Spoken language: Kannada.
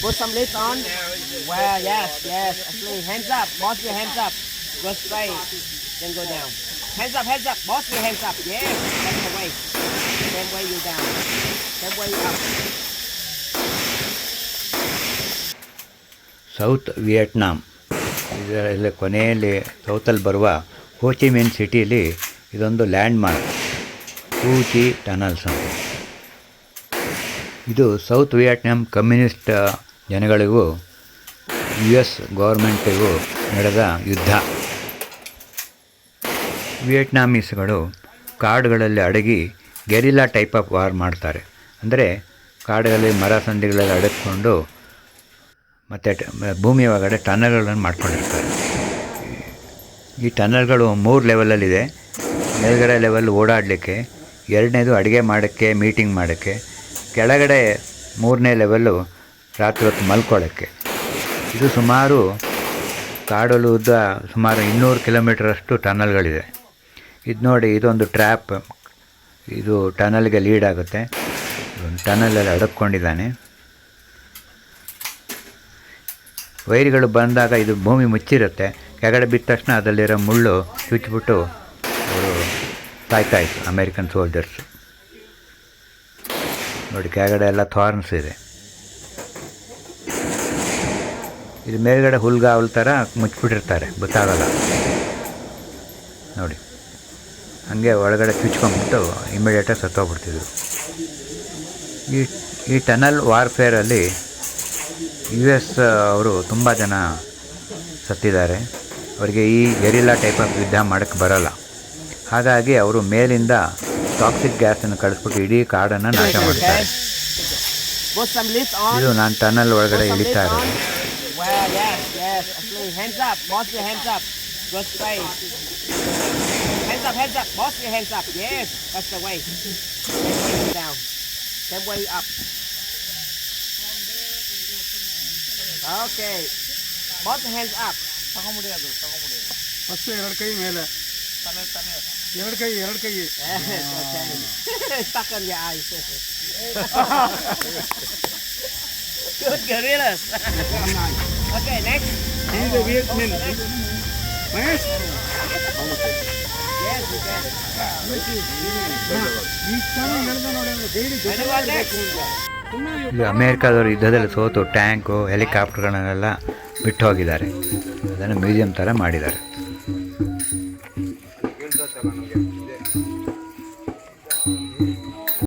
Put some lips on. Well, yes, yes. Actually, hands up. Boss your hands up. Go straight. Then go down. Hands up, hands up. Boss your hands up. Yes, that's the way. Same way you down. Same way you up. South Vietnam ಇದರಲ್ಲಿ ಕೊನೆಯಲ್ಲಿ ಸೌತಲ್ಲಿ ಬರುವ ಹೋಚಿಮಿನ್ ಸಿಟಿಲಿ ಇದೊಂದು ಲ್ಯಾಂಡ್ ಮಾರ್ಕ್ ಹೂ ಚಿ ಟನಲ್ಸ್ ಅಂತ. ಇದು ಸೌತ್ ವಿಯೆಟ್ನಾಂ ಕಮ್ಯುನಿಸ್ಟ್ ಜನಗಳಿಗೂ US ಗೌರ್ಮೆಂಟಿಗೂ ನಡೆದ ಯುದ್ಧ. ವಿಯೆಟ್ನಾಮೀಸ್ಗಳು ಕಾಡುಗಳಲ್ಲಿ ಅಡಗಿ ಗೆರಿಲ್ಲಾ ಟೈಪ್ ಆಫ್ ವಾರ್ ಮಾಡ್ತಾರೆ. ಅಂದರೆ ಕಾಡುಗಳಲ್ಲಿ ಮರ ಸಂದಿಗಳಲ್ಲಿ ಅಡಗಿಕೊಂಡು ಮತ್ತು ಭೂಮಿ ಒಳಗಡೆ ಟನಲ್ಗಳನ್ನು ಮಾಡ್ಕೊಂಡಿರ್ತಾರೆ. ಈ ಟನಲ್ಗಳು 3 ಲೆವೆಲಲ್ಲಿದೆ. ಮೇಲ್ಗಡೆ ಲೆವೆಲ್ ಓಡಾಡಲಿಕ್ಕೆ, 2ನೇದು ಅಡುಗೆ ಮಾಡೋಕ್ಕೆ, ಮೀಟಿಂಗ್ ಮಾಡೋಕ್ಕೆ, ಕೆಳಗಡೆ 3ನೇ ಲೆವೆಲ್ಲು ರಾತ್ರಿ ಹೊತ್ತು ಮಲ್ಕೊಳ್ಳೋಕ್ಕೆ. ಇದು ಸುಮಾರು ಕಾಡಲು ಉದ್ದ ಸುಮಾರು 200 ಕಿಲೋಮೀಟ್ರಷ್ಟು ಟನಲ್ಗಳಿದೆ. ಇದು ನೋಡಿ, ಇದೊಂದು ಟ್ರ್ಯಾಪ್. ಇದು ಟನಲ್ಗೆ ಲೀಡ್ ಆಗುತ್ತೆ. ಒಂದು ಟನಲಲ್ಲಿ ಅಡಕ್ಕೊಂಡಿದ್ದಾನೆ. ವೈರ್ಗಳು ಬಂದಾಗ ಇದು ಭೂಮಿ ಮುಚ್ಚಿರುತ್ತೆ. ಕೆಳಗಡೆ ಬಿದ್ದ ತಕ್ಷಣ ಅದರಲ್ಲಿರೋ ಮುಳ್ಳು ಚುಚ್ಚಿಬಿಟ್ಟು ಅವರು ಸಾಯ್ತಾಯಿತ್ತು ಅಮೇರಿಕನ್ ಸೋಲ್ಜರ್ಸ್. ನೋಡಿ, ಕೆಳಗಡೆ ಎಲ್ಲ ಥಾರ್ನ್ಸ್ ಇದೆ. ಇದು ಮೇಲ್ಗಡೆ ಹುಲ್ಗಾವಲ್ ಥರ ಮುಚ್ಚಿಬಿಟ್ಟಿರ್ತಾರೆ, ಗೊತ್ತಾಗಲ್ಲ ನೋಡಿ. ಹಾಗೆ ಒಳಗಡೆ ಚುಚ್ಕೊಂಡ್ಬಿಟ್ಟು ಇಮಿಡಿಯೇಟಾಗಿ ಸತ್ತೋಗ್ಬಿಡ್ತಿದ್ರು. ಈ ಟನಲ್ ವಾರ್ಫೇರಲ್ಲಿ US ಅವರು ತುಂಬ ಜನ ಸತ್ತಿದ್ದಾರೆ. ಅವರಿಗೆ ಈ ಗೆರಿಲ್ಲಾ ಟೈಪ್ ಆಫ್ ಯುದ್ಧ ಮಾಡೋಕ್ಕೆ ಬರೋಲ್ಲ. ಹಾಗಾಗಿ ಅವರು ಮೇಲಿಂದ ಟಾಕ್ಸಿಕ್ ಗ್ಯಾಸನ್ನು ಕಳಿಸ್ಬಿಟ್ಟು ಇಡೀ ಕಾಡನ್ನು ನಾಶ ಮಾಡ್ತಾರೆ. ಇದು ನಾನು ಟನಲ್ ಒಳಗಡೆ ಇಳಿತಾ ಇರೋದು. Okay. Both hands up. First 2 ಕೈ ಮೇಲೆ, 2 ಕೈ Stuck on your eyes. Good gorillas. Okay, next. ಇದು Vietnam Mahesh. Yes, you can. ಈ ತರ ಹೇಳ್ದ ನೋಡಿ, ಬೇಡಿ ಇದು ಅಮೇರಿಕಾದವರು ಯುದ್ಧದಲ್ಲಿ ಸೋತು ಟ್ಯಾಂಕು, ಹೆಲಿಕಾಪ್ಟರ್ಗಳನ್ನೆಲ್ಲ ಬಿಟ್ಟು ಹೋಗಿದ್ದಾರೆ. ಅದನ್ನು ಮ್ಯೂಸಿಯಂ ಥರ ಮಾಡಿದ್ದಾರೆ.